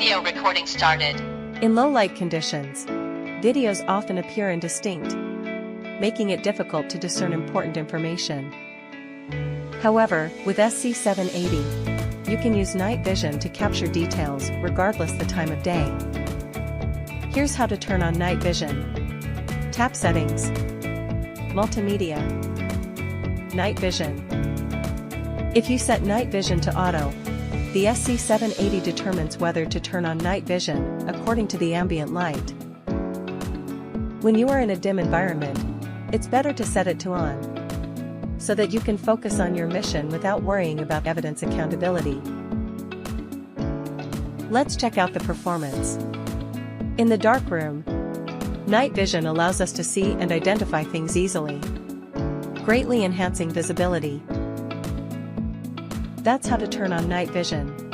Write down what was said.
Video recording started. In low light conditions, videos often appear indistinct, making it difficult to discern important information. However, with SC780, you can use night vision to capture details regardless the time of day. Here's how to turn on night vision. Tap Settings, Multimedia, Night Vision. If you set night vision to auto, the SC780 determines whether to turn on night vision according to the ambient light. When you are in a dim environment, it's better to set it to on, so that you can focus on your mission without worrying about evidence accountability. Let's check out the performance. In the dark room, night vision allows us to see and identify things easily, greatly enhancing visibility. That's how to turn on night vision.